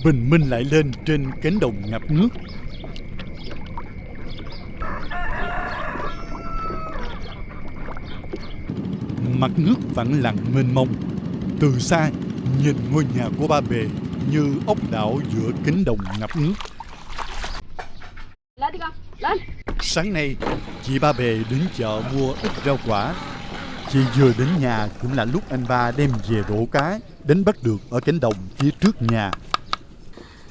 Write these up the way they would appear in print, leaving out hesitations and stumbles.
bình minh lại lên trên cánh đồng ngập nước. Mặt nước phẳng lặng mênh mông. Từ xa nhìn ngôi nhà của ba bề như ốc đảo giữa cánh đồng ngập nước. Lên đi con, lên. Sáng nay chị ba bề đến chợ mua ít rau quả. Chị vừa đến nhà cũng là lúc anh ba đem về rổ cá đánh bắt được ở cánh đồng phía trước nhà.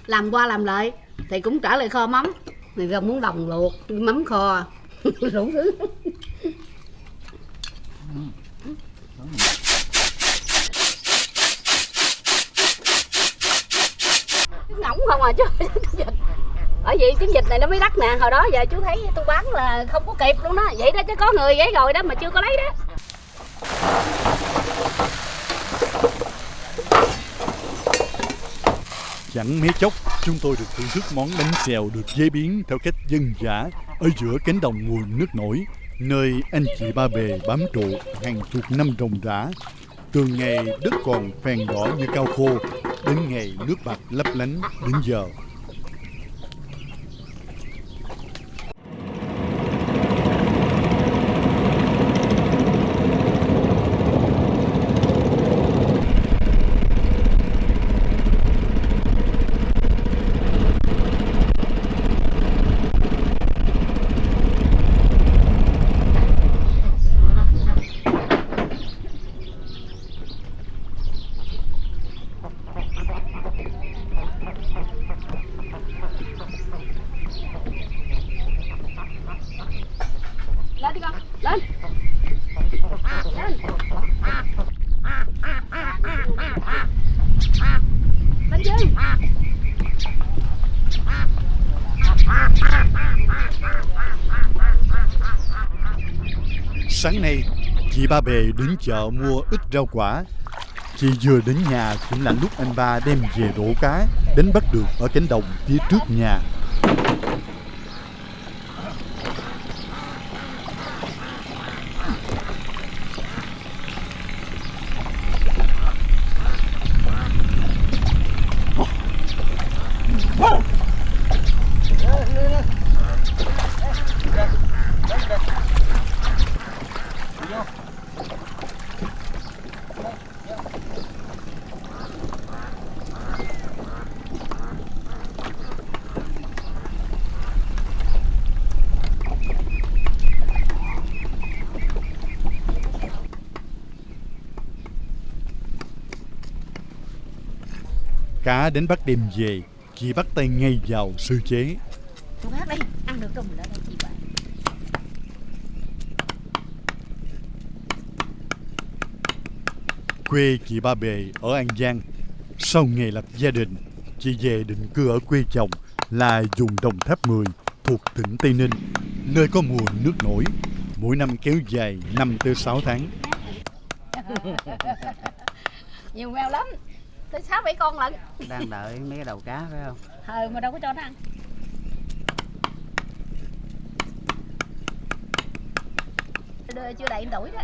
Làm qua làm lại thì cũng trả lại kho mắm. Thì gồm muốn đồng luộc, mắm kho, đủ thứ. Ngỗng không à chứ. Bởi vì trứng vịt này nó mới đắt nè. Hồi đó giờ chú thấy tôi bán là không có kịp luôn đó. Vậy đó chứ có người ghé rồi đó mà chưa có lấy đó. Chẳng mấy chốc chúng tôi được thưởng thức món bánh xèo được chế biến theo cách dân dã ở giữa cánh đồng nguồn nước nổi, nơi anh chị ba bề bám trụ hàng chục năm ròng rã. Từ ngày đất còn phèn đỏ như cao khô đến ngày nước bạc lấp lánh đến giờ. Lên đi con, lên. Lên. Lên chứ. Sáng nay chị ba bề đến chợ mua ít rau quả. Chị vừa đến nhà cũng là lúc anh ba đem về rổ cá đánh bắt được ở cánh đồng phía trước nhà. Cá đến bắt đem về, chị bắt tay ngay vào sơ chế. Con hát đi, ăn được không đó chị bạn. Quê chị ba bề ở An Giang. Sau ngày lập gia đình, chị về định cư ở quê chồng là vùng Đồng Tháp 10 thuộc tỉnh Tây Ninh, nơi có mùa nước nổi, mỗi năm kéo dài 5 tới 6 tháng. Nhiều mèo lắm, tới 6-7 con lận. Đang đợi mấy cái đầu cá phải không? Mà đâu có cho nó ăn. Chưa đầy tuổi đó.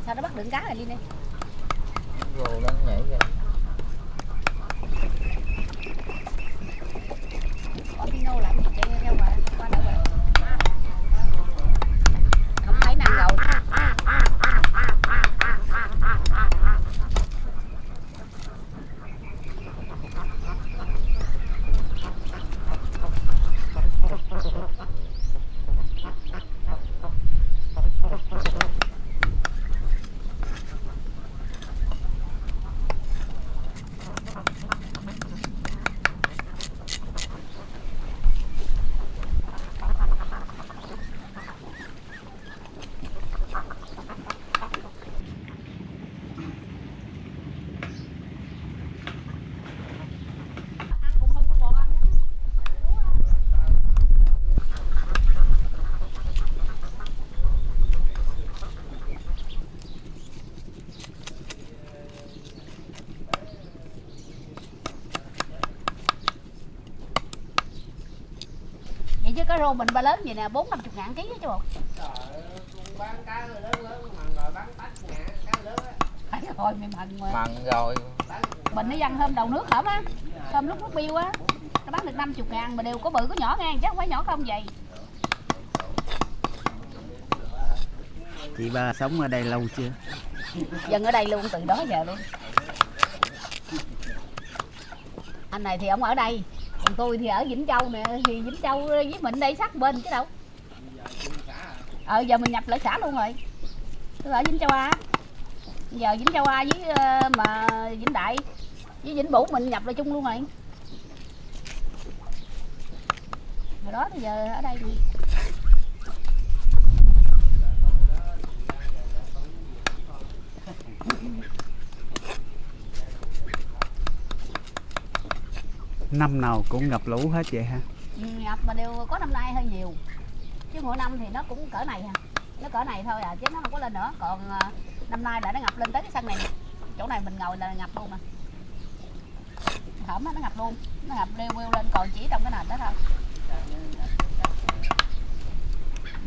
Sao nó bắt đựng cá này đi đi. Rồi nó nhảy kìa. Con Pino làm gì chạy theo mà qua đâu vậy? Không thấy nằm rồi. Vậy chứ cá rô mình ba lớn vậy nè, 40-50 ngàn ký chứ bộ. Trời ơi, bán cá lớn lớn mà ngồi bán tách ngàn cá lớn á. Thôi mày mần mà. Mần rồi. Mình nó văng hôm đầu nước hổm á, hôm lúc nước biêu á, nó bán được 50.000 mà đều có bự có nhỏ ngang, chứ không phải nhỏ không vậy. Chị ba sống ở đây lâu chưa? Dân ở đây luôn từ đó giờ luôn. Anh này thì ông ở đây, còn tôi thì ở Vĩnh Châu nè, thì Vĩnh Châu với mình đây sát bên chứ đâu. Giờ mình nhập lại xã luôn rồi. Tôi ở Vĩnh Châu A. Giờ Vĩnh Châu A với mà Vĩnh Đại với Vĩnh Bửu mình nhập lại chung luôn rồi. Hồi đó thì giờ ở đây nè. Năm nào cũng ngập lũ hết vậy ha? Ngập mà đều có năm nay hơi nhiều, chứ mỗi năm thì nó cũng cỡ này ha, nó cỡ này thôi à, chứ nó không có lên nữa. Còn năm nay là nó ngập lên tới cái sân này, chỗ này mình ngồi là ngập luôn mà. Hổm nó ngập luôn, nó ngập leo lên, còn chỉ trong cái nền đó thôi.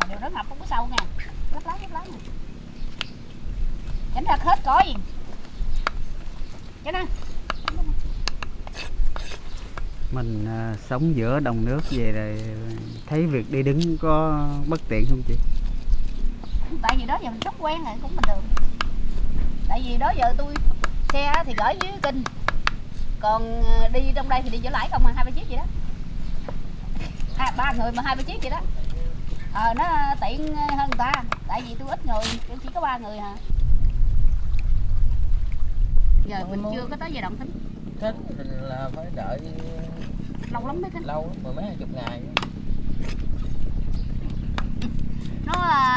Mà điều đó ngập không có sâu nha, lấp lắm nè. Tránh ra hết cỏ gì cái đó. Mình sống giữa đồng nước về rồi thấy việc đi đứng có bất tiện không chị? Tại vì đó giờ mình sắp quen rồi cũng bình thường. Tại vì đó giờ tôi xe thì gửi dưới Kinh, còn đi trong đây thì đi chỗ lãi không, 2-3 chiếc vậy đó. 3 người mà 2-3 chiếc vậy đó. Nó tiện hơn người ta, tại vì tôi ít người, tôi chỉ có 3 người hả. Giờ mình chưa có tới giai đoạn tính. Thích là phải đợi Lâu lắm mới thích. lâu lắm, mười mấy 20 ngày.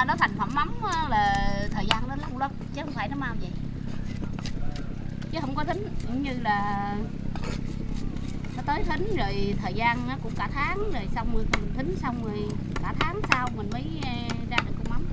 Nó thành phẩm mắm là thời gian nó lâu lắm, chứ không phải nó mau vậy. Chứ không có thính, cũng như là nó tới thính rồi thời gian nó cũng cả tháng, rồi xong rồi mình thính xong rồi cả tháng sau mình mới ra được con mắm.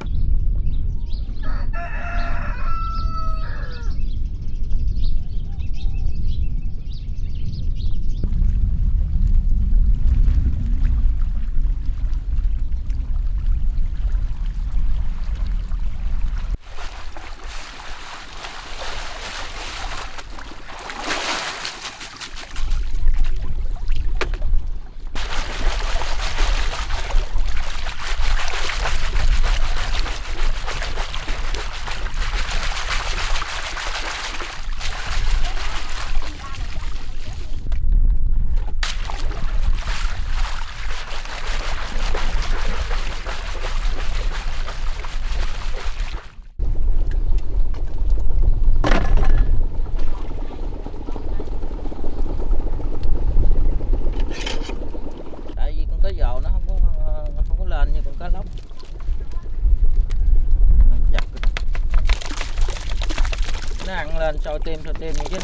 lên sôi tim như chứ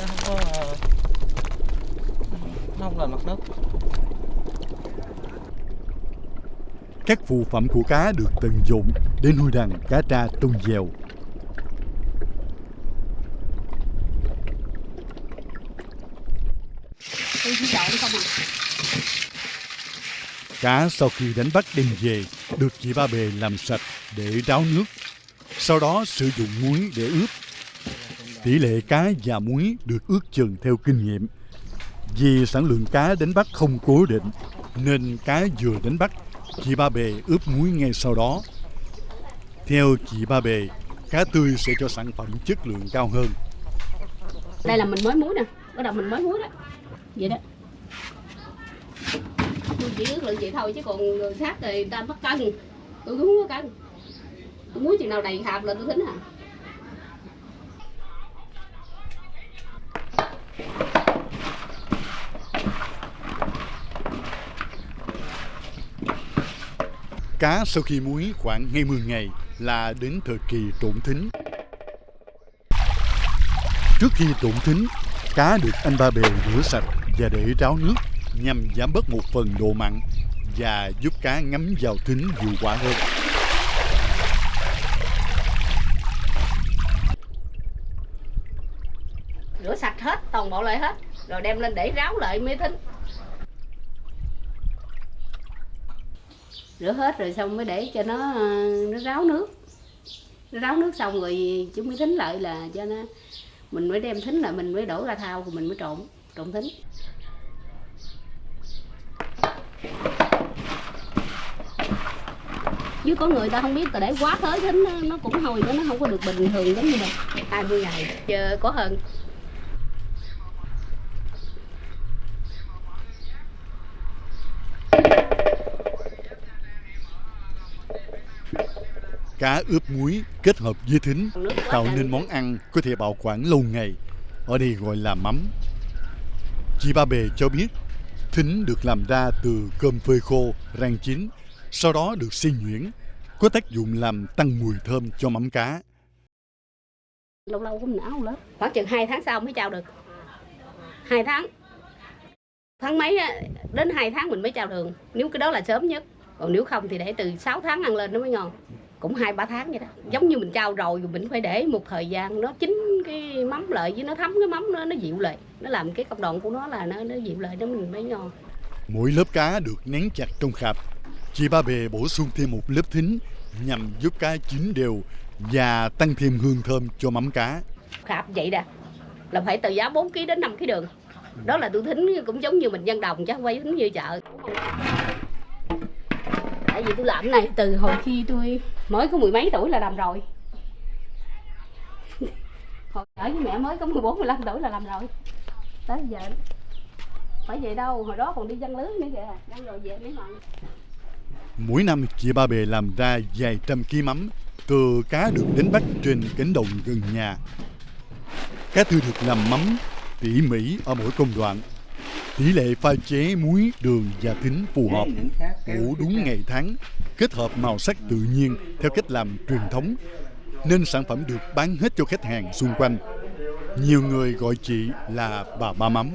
nó không lên mặt nước. Các phụ phẩm của cá được tận dụng để nuôi đàn cá tra tôm dèo. Cá sau khi đánh bắt đem về được chị Ba Bề làm sạch để ráo nước, sau đó sử dụng muối để ướp. Tỷ lệ cá và muối được ước chừng theo kinh nghiệm. Vì sản lượng cá đánh bắt không cố định, nên cá vừa đánh bắt, chị Ba Bề ướp muối ngay sau đó. Theo chị Ba Bề, cá tươi sẽ cho sản phẩm chất lượng cao hơn. Đây là mình mới muối nè, bắt đầu mình mới muối đó, vậy đó. Tôi chỉ ước lượng vậy thôi, chứ còn người khác thì người ta bắt cân, tôi cũng không có cân. Tôi muối chừng nào đầy hạt là tôi tính à. Cá sau khi muối khoảng 20 ngày là đến thời kỳ trộn thính. Trước khi trộn thính, cá được anh Ba Bề rửa sạch và để ráo nước nhằm giảm bớt một phần độ mặn và giúp cá ngấm vào thính hiệu quả hơn. Rửa sạch hết, toàn bộ lại hết, rồi đem lên để ráo lại mới thính. Rửa hết rồi xong mới để cho nó ráo nước. Nó ráo nước xong rồi chúng mới thính lại là cho nó mình mới đem thính lại, mình mới đổ ra thau, rồi mình mới trộn thính. Chứ có người ta không biết, ta để quá tới thính nó cũng hôi, nó không có được bình thường giống như mình. 20 ngày chờ có hơn. Cá ướp muối kết hợp với thính tạo nên món ăn có thể bảo quản lâu ngày, ở đây gọi là mắm. Chị Ba Bề cho biết thính được làm ra từ cơm phơi khô rang chín, sau đó được xay nhuyễn, có tác dụng làm tăng mùi thơm cho mắm cá. Lâu lâu cũng não lắm, khoảng chừng 2 tháng sau mới trao được. 2 tháng, tháng mấy đến 2 tháng mình mới trao đường, nếu cái đó là sớm nhất. Còn nếu không thì để từ 6 tháng ăn lên nó mới ngon. Cũng 2-3 tháng vậy đó. Giống như mình trao rồi mình phải để một thời gian nó chín cái mắm lại, với nó thấm cái mắm nó dịu lại, nó làm cái công đoạn của nó là nó dịu lại, nó mình mới ngon. Mỗi lớp cá được nén chặt trong khạp. Chị Ba Bề bổ sung thêm một lớp thính nhằm giúp cá chín đều và tăng thêm hương thơm cho mắm cá. Khạp vậy nè là phải từ giá 4 kg đến 5 kg đường. Đó là tôi thính cũng giống như mình dân đồng chứ không phải thính như chợ. Tại vì tôi làm này từ hồi khi tôi mới có 10 mấy tuổi là làm rồi. Hồi ở với mẹ mới có 14-15 tuổi là làm rồi. Tới giờ phải vậy đâu, hồi đó còn đi giăng lưới nữa kìa, giăng rồi về mới mặn. Mỗi năm chị Ba Bề làm ra vài trăm ký mắm từ cá được đánh bắt trên cánh đồng gần nhà. Cá tươi được làm mắm tỉ mỉ ở mỗi công đoạn. Tỷ lệ pha chế muối, đường và thính phù hợp, ủ đúng ngày tháng, kết hợp màu sắc tự nhiên theo cách làm truyền thống, nên sản phẩm được bán hết cho khách hàng xung quanh. Nhiều người gọi chị là bà Ba Mắm.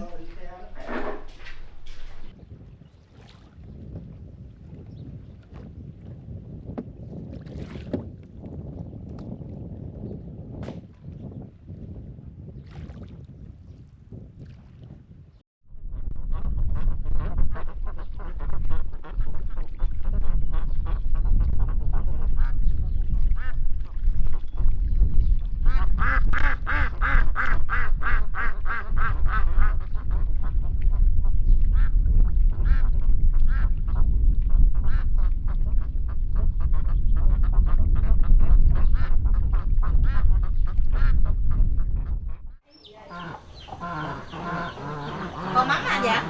Còn mắm hả dạ?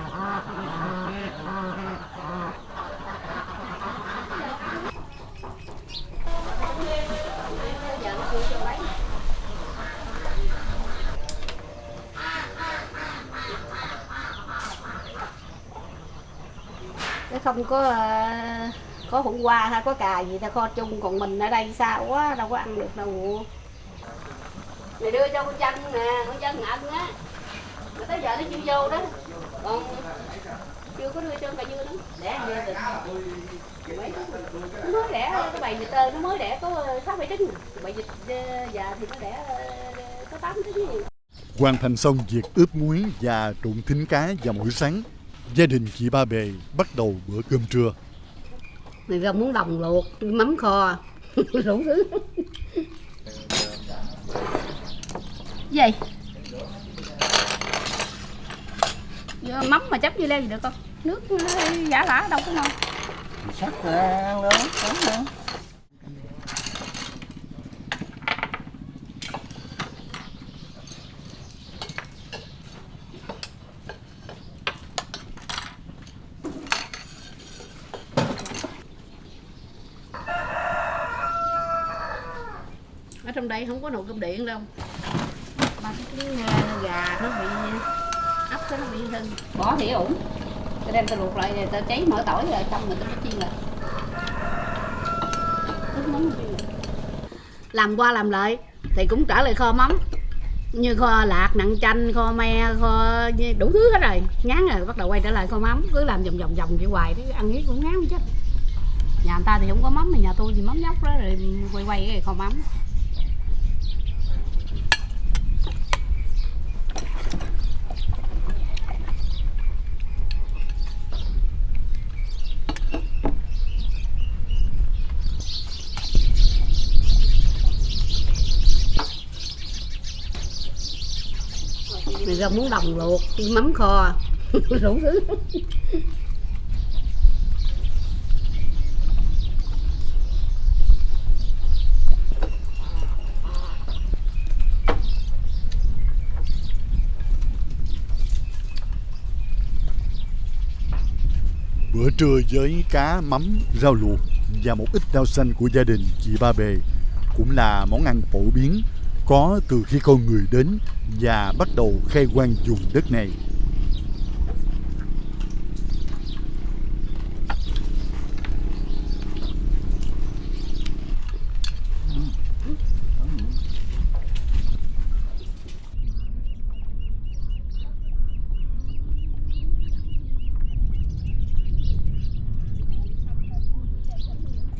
Nó không có hôm qua hay có cà gì ta kho chung, còn mình ở đây xa quá đâu có ăn được đâu. Mày đưa cho con chân nè, con chân ăn á. Mà tới giờ nó chưa vô đó. Còn chưa có đưa cho bà dưa nữa. Đẻ dưa được. Nó mới đẻ cái bầy vịt nó mới đẻ có 6-7 trứng. Bầy vịt già thì nó đẻ có 8 trứng. Hoàn thành xong việc ướp muối và trộn thính cá vào mỗi sáng, gia đình chị Ba Bề bắt đầu bữa cơm trưa. Người ta muốn đồng luộc, mắm kho, đủ thứ. Gì? Mắm mà chấm như leo gì được không? Nước giả lả đâu có ngon. Sắc ra ăn luôn, đúng không? Ở trong đây không có nồi cơm điện đâu. Ba cái gà nó bị ấp cái nó bị hư. Bỏ thịa ủng. Tôi đem tôi luộc lại rồi tôi cháy mỡ tỏi rồi xong rồi tôi chiên lại. Làm qua làm lại thì cũng trở lại kho mắm. Như kho lạc, nặng chanh, kho me, kho đủ thứ hết rồi. Ngán rồi bắt đầu quay trở lại kho mắm, cứ làm vòng vòng vậy hoài đấy, ăn riết cũng ngán chứ. Nhà người ta thì không có mắm, mà nhà tôi thì mắm nhóc đó, rồi quay cái kho mắm. rau muống đồng luộc, mắm kho, đủ thứ. Bữa trưa với cá, mắm, rau luộc và một ít rau xanh của gia đình chị Ba Bề cũng là món ăn phổ biến có từ khi con người đến và bắt đầu khai quang vùng đất này.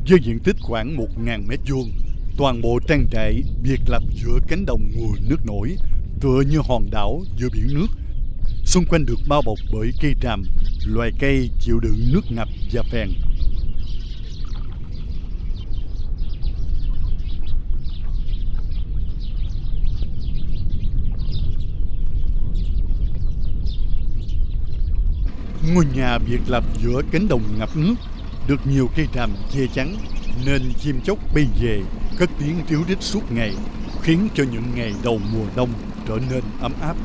Với diện tích khoảng 1.000 mét vuông, toàn bộ trang trại biệt lập giữa cánh đồng nguồn nước nổi, tựa như hòn đảo giữa biển nước. Xung quanh được bao bọc bởi cây tràm, loài cây chịu đựng nước ngập và phèn. Ngôi nhà biệt lập giữa cánh đồng ngập nước, được nhiều cây tràm che chắn nên chim chóc bay về cất tiếng ríu rít suốt ngày, khiến cho những ngày đầu mùa đông trở nên ấm áp.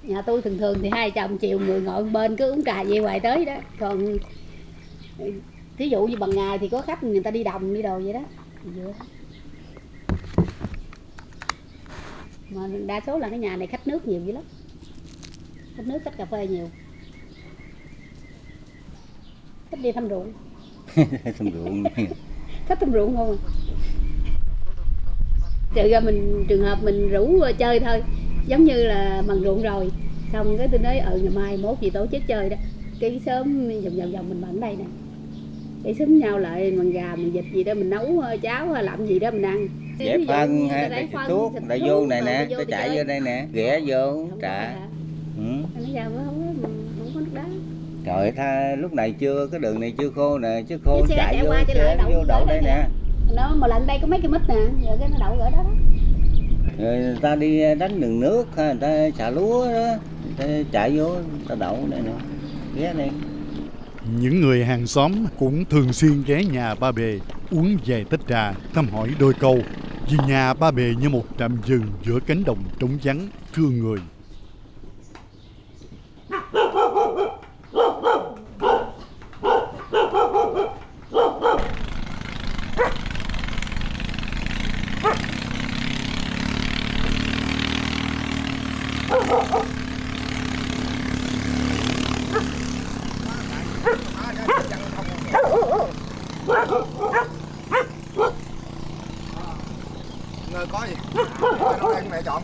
Nhà tôi thường thường thì hai chồng chiều người ngồi bên cứ uống trà về hoài tới đó. Còn thí dụ như bằng ngày thì có khách người ta đi đồng đi đồ vậy đó. Mà đa số là cái nhà này khách nước nhiều dữ lắm. Khách nước, khách cà phê nhiều. Khách đi thăm ruộng. Thăm ruộng. Khách thăm ruộng không à. Trừ ra mình trường hợp mình rủ chơi thôi, giống như là bằng ruộng rồi xong cái tôi nói ngày mai mốt gì tổ chức chơi đó, cái sớm vòng mình bận đây nè, cái sớm nhau lại bằng gà mình vịt gì đó mình nấu cháo hay làm gì đó mình ăn. Dẹp phân hay để thuốc để vô này nè, tôi chạy vô đây nè, ghé vô trả. Nó ra không có nước đá. Trời tha lúc này chưa, cái đường này chưa khô nè, chứ khô cái chạy vô, vô đậu đây nè. Nó mà lần đây có mấy cái mít nè, rồi cái nó đậu ở đó đó. Rồi người ta đi đánh đường nước, người ta xả lúa đó, người ta chạy vô, người ta đậu đây nè, ghé đây. Những người hàng xóm cũng thường xuyên ghé nhà Ba Bề uống vài tách trà, thăm hỏi đôi câu, vì nhà Ba Bề như một trạm dừng giữa cánh đồng trống vắng, thương người. Ngơi có gì? Nấu ăn mẹ chọn.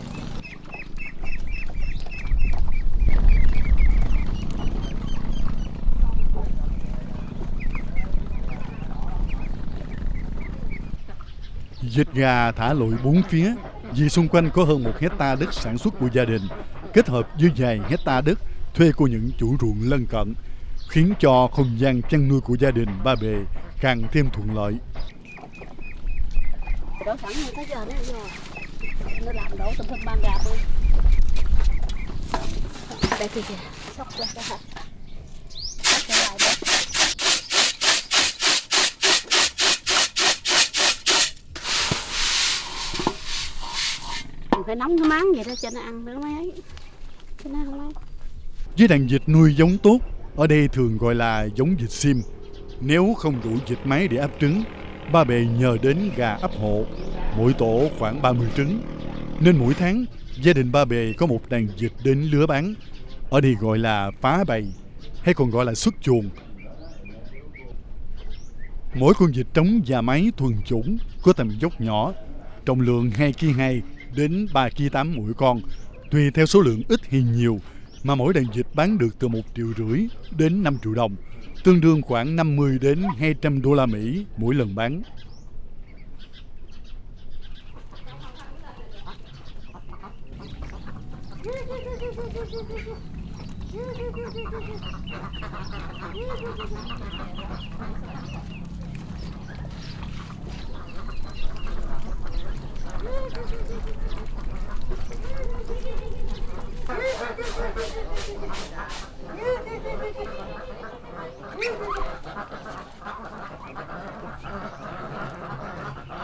Vịt gà thả lội bốn phía vì xung quanh có hơn 1 hectare đất sản xuất của gia đình, kết hợp với vài hectare đất thuê của những chủ ruộng lân cận. khiến cho không gian chăn nuôi của gia đình Ba Bề càng thêm thuận lợi. Đổ sẵn như tới giờ nó làm đổ tùm lum ban gà luôn. Đây kìa, sóc ra hả? Sóc ra lại đây. Mình phải nóng cái máng vậy đó cho nó ăn nữa mấy ấy. Cho nó không ấy. Với đàn vịt nuôi giống tốt, ở đây thường gọi là giống vịt sim. Nếu không đủ vịt máy để ấp trứng, Ba Bề nhờ đến gà ấp hộ, mỗi tổ khoảng 30 trứng. Nên mỗi tháng, gia đình Ba Bề có một đàn vịt đến lứa bán. Ở đây gọi là phá bầy, hay còn gọi là xuất chuồng. Mỗi con vịt trống và máy thuần chủng có tầm vóc nhỏ, trọng lượng 2,2 kg đến 3,8 kg mỗi con, tùy theo số lượng ít hay nhiều, mà mỗi đàn vịt bán được từ 1,5 triệu đến 5 triệu đồng, tương đương khoảng 50 đến 200 đô la Mỹ mỗi lần bán.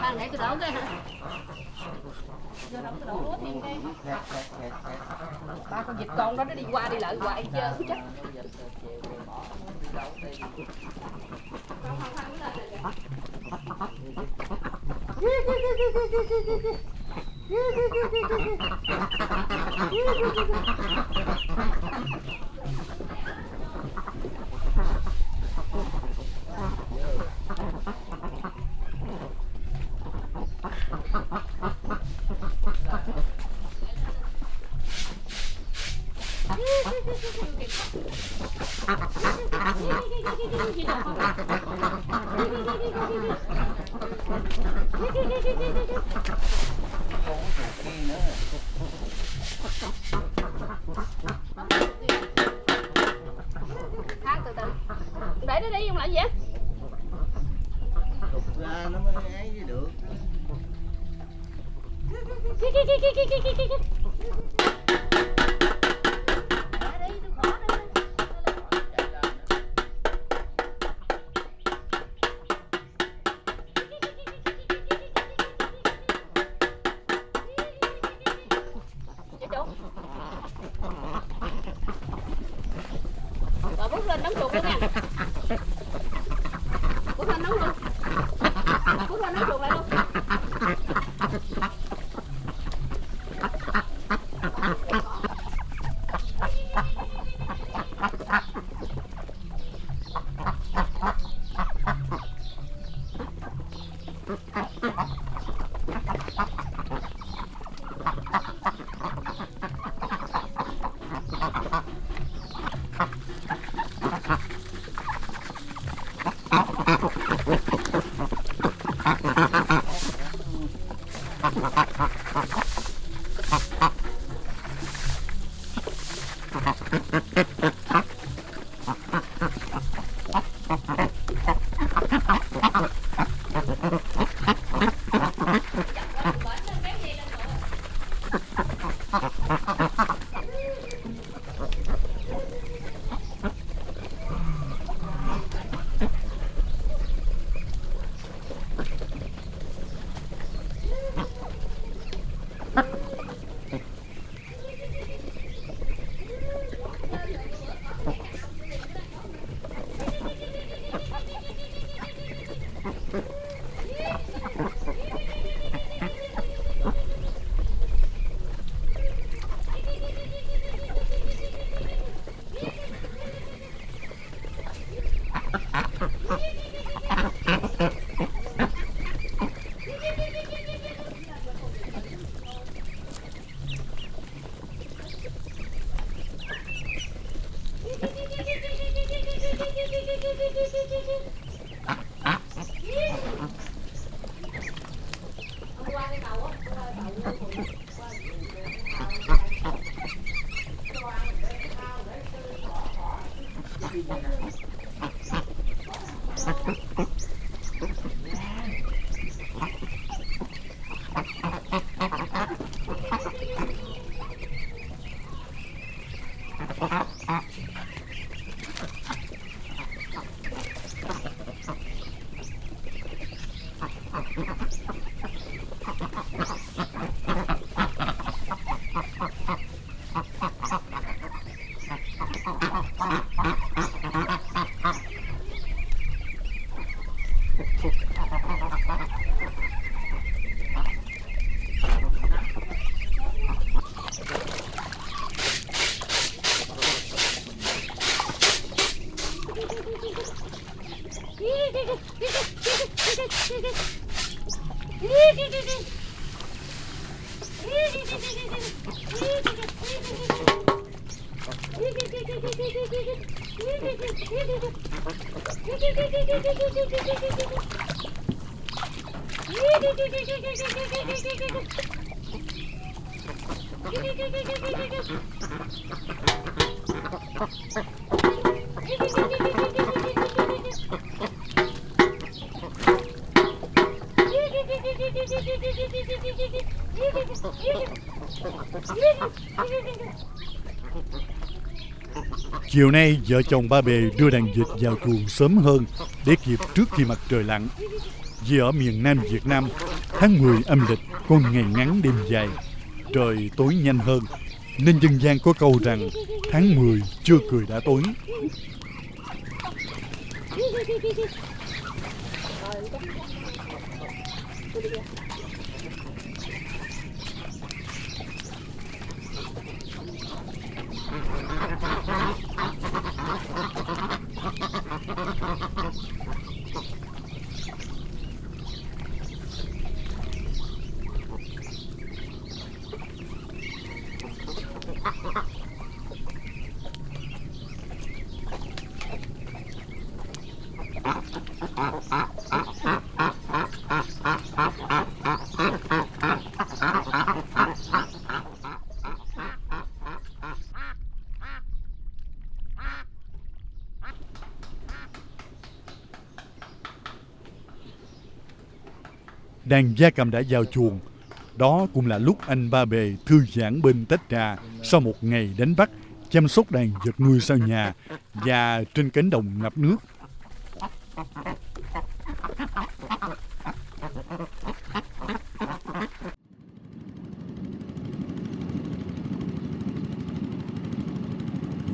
Khoan để tôi đổ cái hả? Vô đổ tôi đổ lúa thêm cái. Ba con vịt con đó nó đi qua đi lại hoài chứ chắc. Thang từ từ. Để nó đi không lại gì vậy? Tục ra nó mới ấy được. Rồi bút lên nóng chuột luôn nha. Bút lên nóng luôn. Bút lên nóng chuột lại luôn. Chiều nay, vợ chồng Ba Bề đưa đàn vịt vào chuồng sớm hơn để kịp trước khi mặt trời lặn. Vì ở miền Nam Việt Nam, tháng 10 âm lịch có ngày ngắn đêm dài, trời tối nhanh hơn, nên dân gian có câu rằng tháng 10 chưa cười đã tối. Đàn gia cầm đã vào chuồng. Đó cũng là lúc anh Ba Bề thư giãn bên tách trà sau một ngày đánh bắt, chăm sóc đàn vật nuôi sau nhà và trên cánh đồng ngập nước.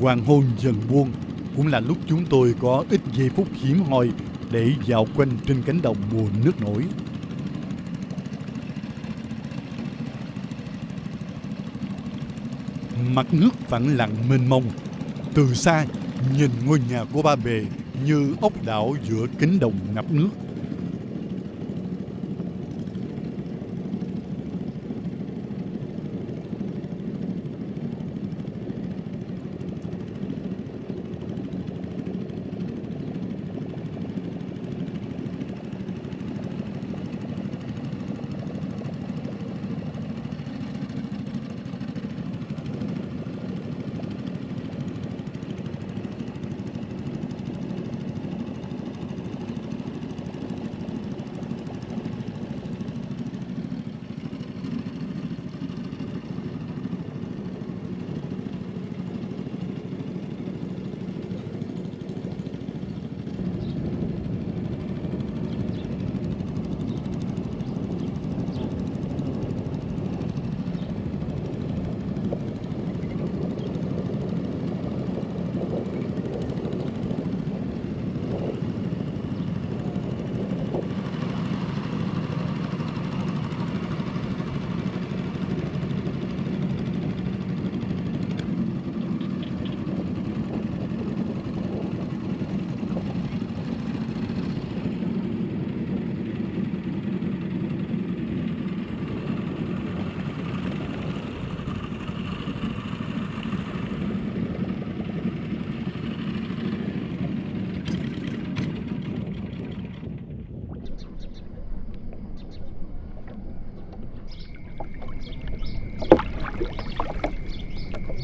Hoàng hôn dần buông, cũng là lúc chúng tôi có ít giây phút hiếm hoi để dạo quanh trên cánh đồng mùa nước nổi. Mặt nước phẳng lặng mênh mông. Từ xa nhìn ngôi nhà của Ba Bề như ốc đảo giữa cánh đồng ngập nước.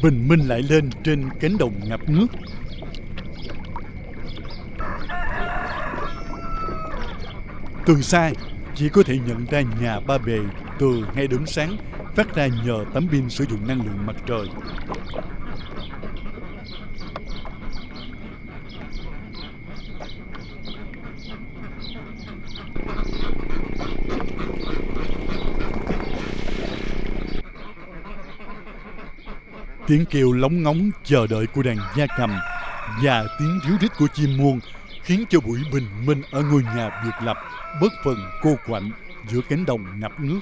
Bình minh lại lên trên cánh đồng ngập nước. Từ xa, chỉ có thể nhận ra nhà ba bề từ hai đốm sáng phát ra nhờ tấm pin sử dụng năng lượng mặt trời. Tiếng kêu lóng ngóng chờ đợi của đàn gia cầm và tiếng ríu rít của chim muông khiến cho buổi bình minh ở ngôi nhà biệt lập bớt phần cô quạnh giữa cánh đồng ngập nước.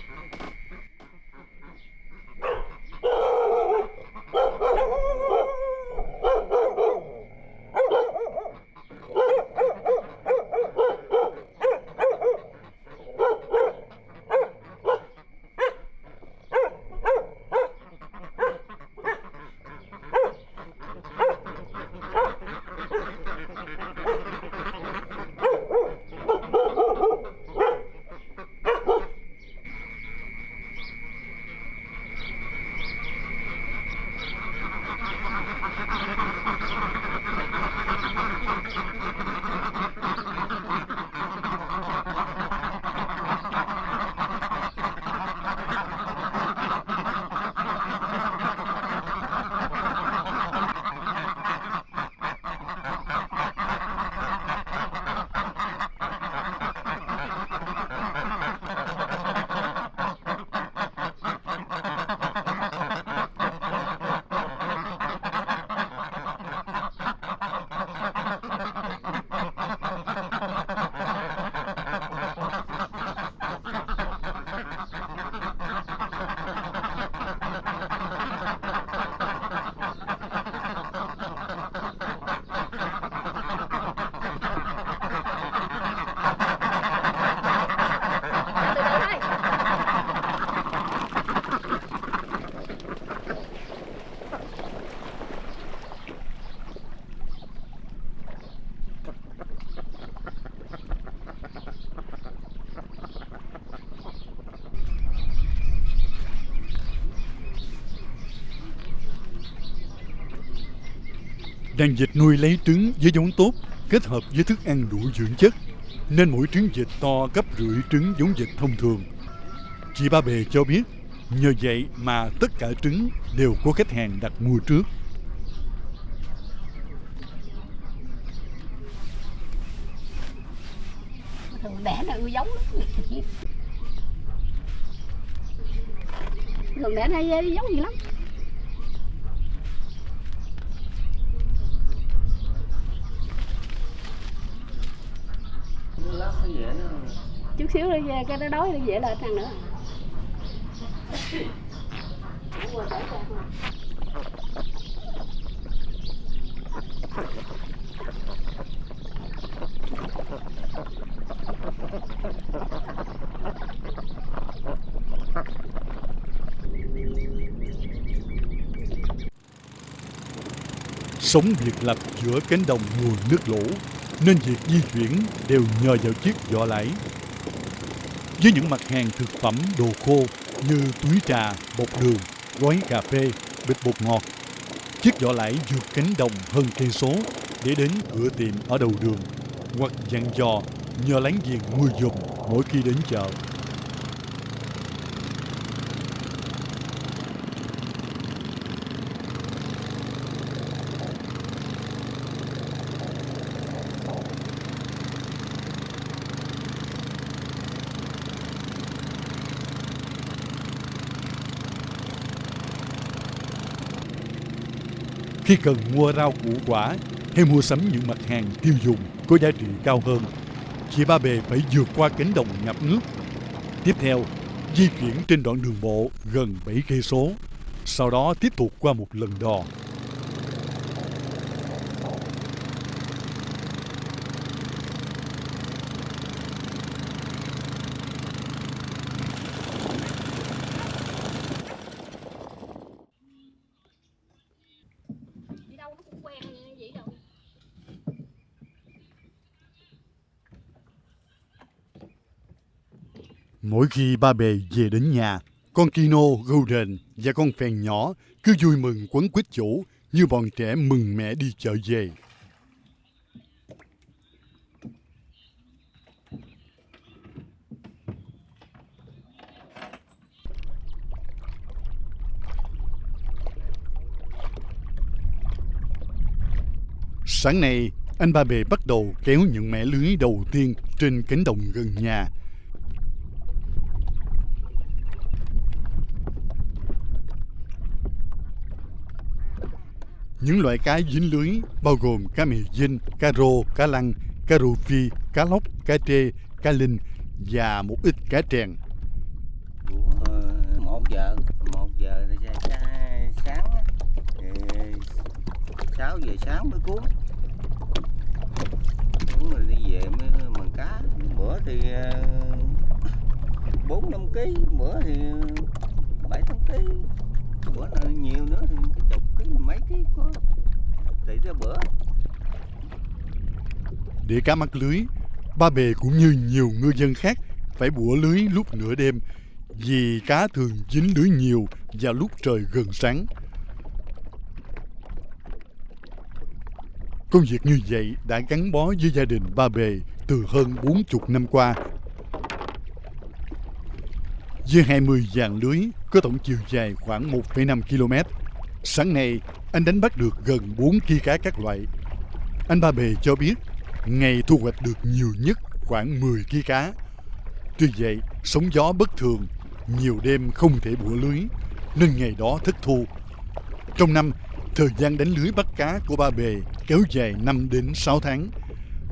Đàn vịt nuôi lấy trứng với giống tốt, kết hợp với thức ăn đủ dưỡng chất, nên mỗi trứng vịt to gấp rưỡi trứng giống vịt thông thường. Chị Ba Bề cho biết, nhờ vậy mà tất cả trứng đều có khách hàng đặt mua trước. Thường đẻ nó giống lắm. Thường đẻ nó giống gì lắm. Chút xíu đi về cái nó đói đi về lại ăn nữa. Sống biệt lập giữa cánh đồng nguồn nước lũ, nên việc di chuyển đều nhờ vào chiếc giỏ lãi. Với những mặt hàng thực phẩm đồ khô như túi trà, bột đường, gói cà phê, bịch bột ngọt, chiếc giỏ lãi vượt cánh đồng hơn cây số để đến cửa tiệm ở đầu đường, hoặc dặn dò nhờ láng giềng mua giùm mỗi khi đến chợ. Khi cần mua rau củ quả hay mua sắm những mặt hàng tiêu dùng có giá trị cao hơn, chị Ba Bề phải vượt qua cánh đồng ngập nước. Tiếp theo, di chuyển trên đoạn đường bộ gần 7 cây số, sau đó tiếp tục qua một lần đò. Mỗi khi Ba Bề về đến nhà, con Kino, Golden và con phèn nhỏ cứ vui mừng quấn quýt chủ như bọn trẻ mừng mẹ đi chợ về. Sáng nay, anh Ba Bề bắt đầu kéo những mẻ lưới đầu tiên trên cánh đồng gần nhà. Những loại cá dính lưới bao gồm cá mè dinh, cá rô, cá lăng, cá rô phi, cá lóc, cá trê, cá linh và một ít cá trèn. 1 giờ thì cá sáng, 6 giờ sáng mới cuốn. Cuốn rồi đi về mới mần cá. Bữa thì 4-5 kg, bữa thì 7-8 kg. Bữa nào nhiều nữa thì chục ký, mấy ký có. Tùy theo bữa. Để cá mắc lưới, Ba Bề cũng như nhiều ngư dân khác phải bủa lưới lúc nửa đêm vì cá thường dính lưới nhiều vào lúc trời gần sáng. Công việc như vậy đã gắn bó với gia đình Ba Bề từ hơn 40 năm qua. Với 20 dàn lưới có tổng chiều dài khoảng 1,5 km, sáng nay anh đánh bắt được gần 4 kg cá các loại. Anh Ba Bề cho biết ngày thu hoạch được nhiều nhất khoảng 10 kg cá. Tuy vậy, sóng gió bất thường, nhiều đêm không thể bủa lưới, nên ngày đó thất thu. Trong năm, thời gian đánh lưới bắt cá của Ba Bề kéo dài 5 đến 6 tháng,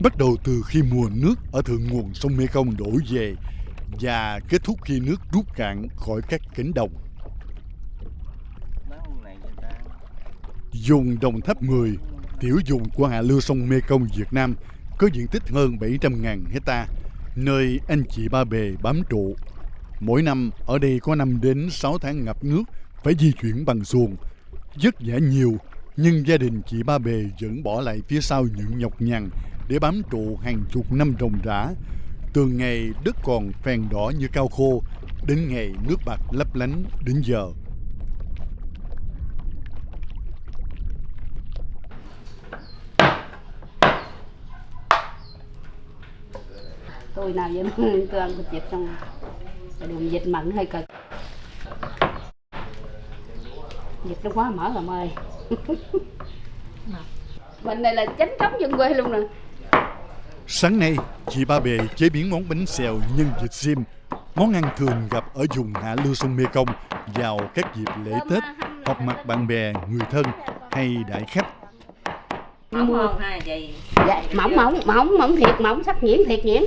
bắt đầu từ khi mùa nước ở thượng nguồn sông Mekong đổ về và kết thúc khi nước rút cạn khỏi các cánh đồng. Vùng Đồng Tháp 10, tiểu vùng của hạ lưu sông Mekong Việt Nam, có diện tích hơn 700.000 hecta, nơi anh chị Ba Bề bám trụ. Mỗi năm ở đây có 5 đến 6 tháng ngập nước, phải di chuyển bằng xuồng. Vất vả nhiều, nhưng gia đình chị Ba Bề vẫn bỏ lại phía sau những nhọc nhằn để bám trụ hàng chục năm ròng rã. Từ ngày đất còn phèn đỏ như cao khô, đến ngày nước bạc lấp lánh đến giờ. Tôi nào vậy tôi ăn thịt vịt xong rồi đường vịt mặn hơi cực. Vịt nó quá mỡ làm ơi. Bên này là chánh thống dân quê luôn nè. Sáng nay, chị Ba Bề chế biến món bánh xèo nhân vịt chim, món ăn thường gặp ở vùng hạ lưu sông Mekong vào các dịp lễ Tết, họp mặt bạn bè, người thân hay đãi khách. Mỏng không ha vậy? Dạ, mỏng thiệt, mỏng sắc nhuyễn thiệt nhuyễn.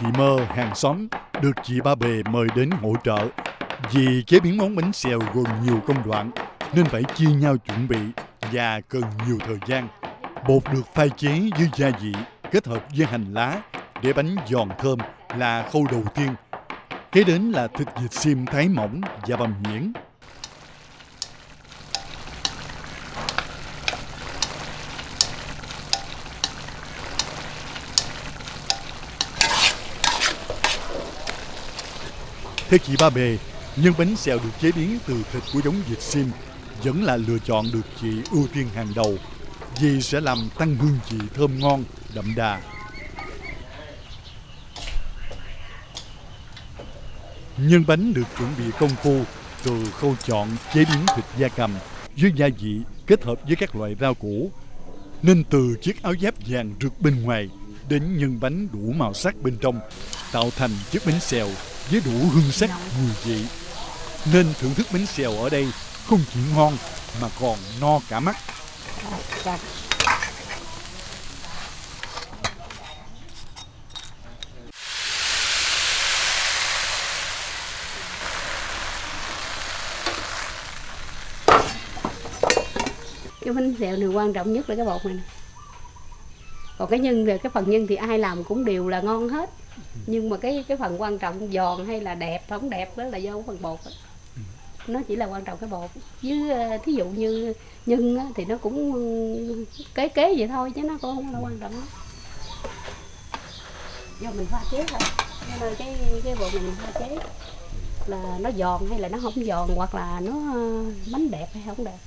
Chị Mơ, hàng xóm, được chị Ba Bề mời đến hỗ trợ. Vì chế biến món bánh xèo gồm nhiều công đoạn, nên phải chia nhau chuẩn bị và cần nhiều thời gian. Bột được pha chế với gia vị, kết hợp với hành lá để bánh giòn thơm là khâu đầu tiên. Kế đến là thịt vịt xiêm thái mỏng và bằm nhuyễn. Theo chị Ba Bề, nhân bánh xèo được chế biến từ thịt của giống vịt xiêm vẫn là lựa chọn được chị ưu tiên hàng đầu, vì sẽ làm tăng hương vị thơm ngon, đậm đà. Nhân bánh được chuẩn bị công phu từ khâu chọn, chế biến thịt gia cầm với gia vị kết hợp với các loại rau củ, nên từ chiếc áo giáp vàng rực bên ngoài đến nhân bánh đủ màu sắc bên trong, tạo thành chiếc bánh xèo với đủ hương sắc mùi vị. Nên thưởng thức bánh xèo ở đây không chỉ ngon mà còn no cả mắt. Cái bánh xèo này quan trọng nhất là cái bột này nè. Còn cái nhân thì cái phần nhân thì ai làm cũng đều là ngon hết. Nhưng mà cái phần quan trọng giòn hay là đẹp không đẹp đó là do phần bột đó. Nó chỉ là quan trọng cái bột. Với thí dụ như nhân á, thì nó cũng kế vậy thôi chứ nó cũng không là quan trọng đó. Do mình pha chế thôi. Nên cái bột này mình pha chế là nó giòn hay là nó không giòn, hoặc là nó bánh đẹp hay không đẹp.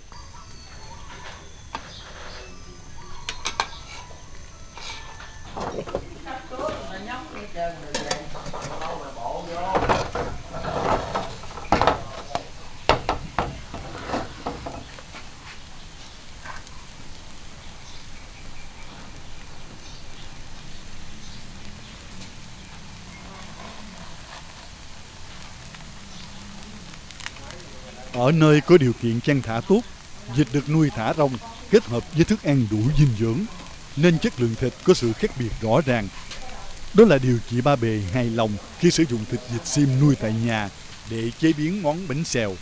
Ở nơi có điều kiện chăn thả tốt, vịt được nuôi thả rông kết hợp với thức ăn đủ dinh dưỡng, nên chất lượng thịt có sự khác biệt rõ ràng. Đó là điều chị Ba Bề hài lòng khi sử dụng thịt vịt sim nuôi tại nhà để chế biến món bánh xèo.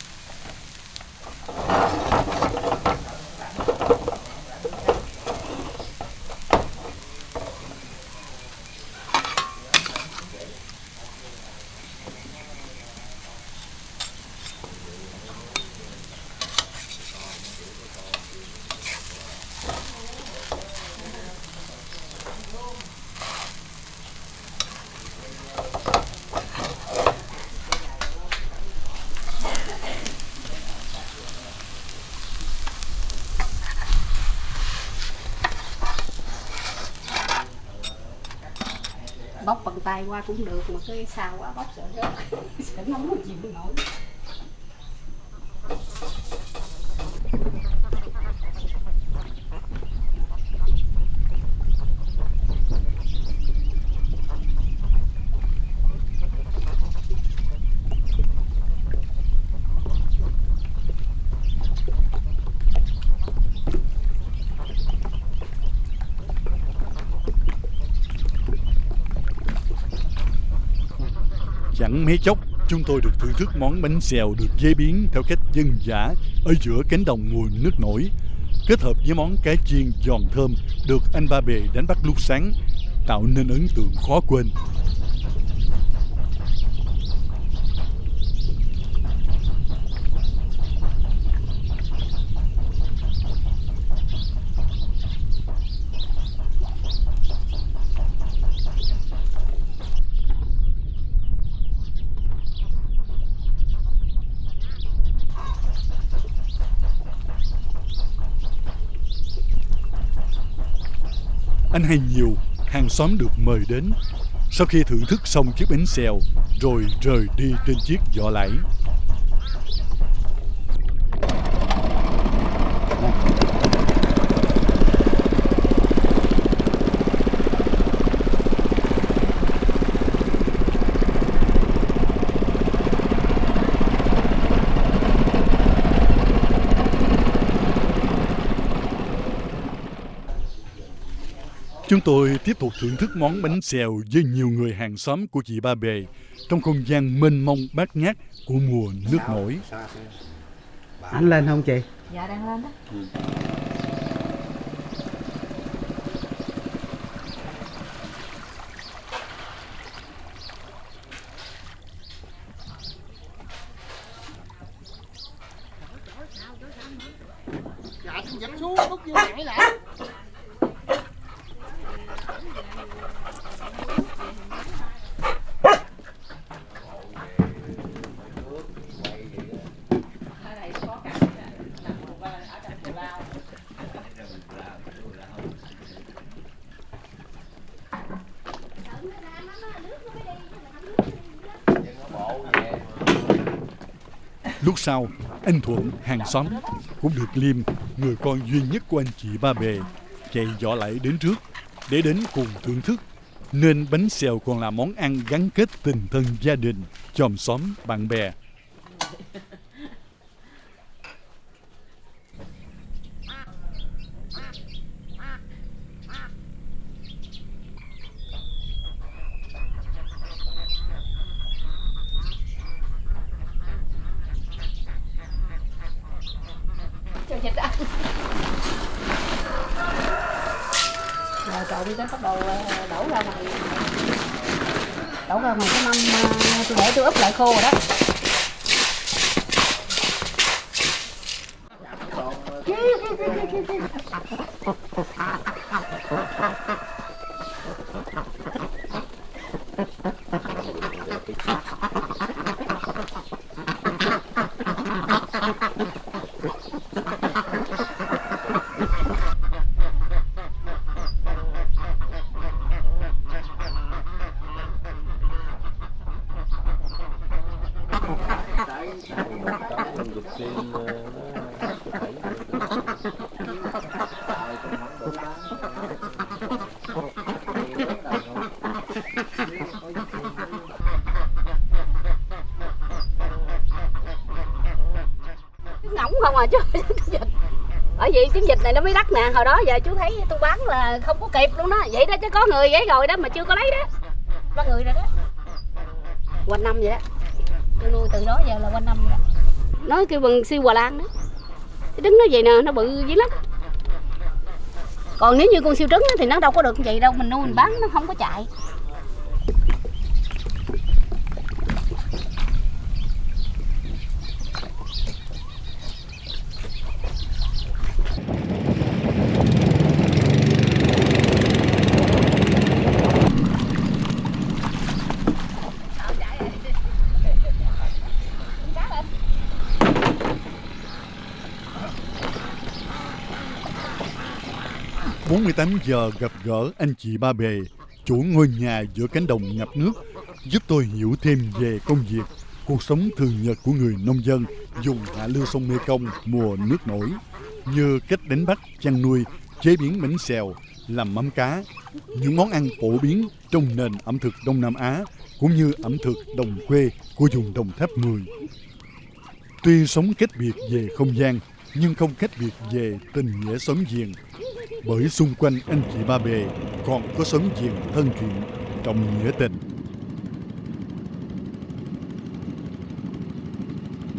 Bóc bằng tay qua cũng được, mà cái sao quá bóc sợ rớt. Sợ nóng không chịu nổi. Chẳng mấy chốc, chúng tôi được thưởng thức món bánh xèo được chế biến theo cách dân dã ở giữa cánh đồng mùa nước nổi, kết hợp với món cá chiên giòn thơm được anh Ba Bề đánh bắt lúc sáng, tạo nên ấn tượng khó quên. Anh hay nhiều hàng xóm được mời đến sau khi thưởng thức xong chiếc bánh xèo rồi rời đi trên chiếc giỏ lãi. Chúng tôi tiếp tục thưởng thức món bánh xèo với nhiều người hàng xóm của chị Ba Bề trong không gian mênh mông bát ngát của mùa nước nổi. Anh lên không chị? Dạ đang lên đó. Dạ tôi dẫn xuống lúc vô nhảy lại. Lúc sau, anh Thuận, hàng xóm, cũng được Liêm, người con duy nhất của anh chị Ba Bề, chạy giỏ lãi đến trước để đến cùng thưởng thức. Nên bánh xèo còn là món ăn gắn kết tình thân gia đình, chòm xóm, bạn bè. Cho vịt ăn. Rồi trộn đi tới bắt đầu đổ ra ngoài. Đổ ra ngoài cái mâm tôi để tôi úp lại khô rồi đó. chiến dịch này nó mới đắt nè. Hồi đó giờ chú thấy tôi bán là không có kịp luôn đó. Vậy đó chứ có người vậy rồi đó mà chưa có lấy đó. Có người rồi đó. Quanh năm vậy đó. Tôi nuôi từ đó giờ là quanh năm vậy đó. Nói kêu bằng siêu Hòa Lan đó. Cái trứng nó vậy nè, nó bự dữ lắm. Còn nếu như con siêu trứng thì nó đâu có được như vậy đâu. Mình nuôi mình bán nó không có chạy. Bốn 48 giờ gặp gỡ anh chị Ba Bề, chủ ngôi nhà giữa cánh đồng ngập nước, giúp tôi hiểu thêm về công việc, cuộc sống thường nhật của người nông dân vùng hạ lưu sông Mekong mùa nước nổi, như cách đánh bắt, chăn nuôi, chế biến bánh xèo, làm mắm cá, những món ăn phổ biến trong nền ẩm thực Đông Nam Á, cũng như ẩm thực đồng quê của vùng Đồng Tháp 10. Tuy sống cách biệt về không gian, nhưng không cách biệt về tình nghĩa xóm giềng, bởi xung quanh anh chị Ba Bề còn có xóm giềng thân thiện, trọng nghĩa tình.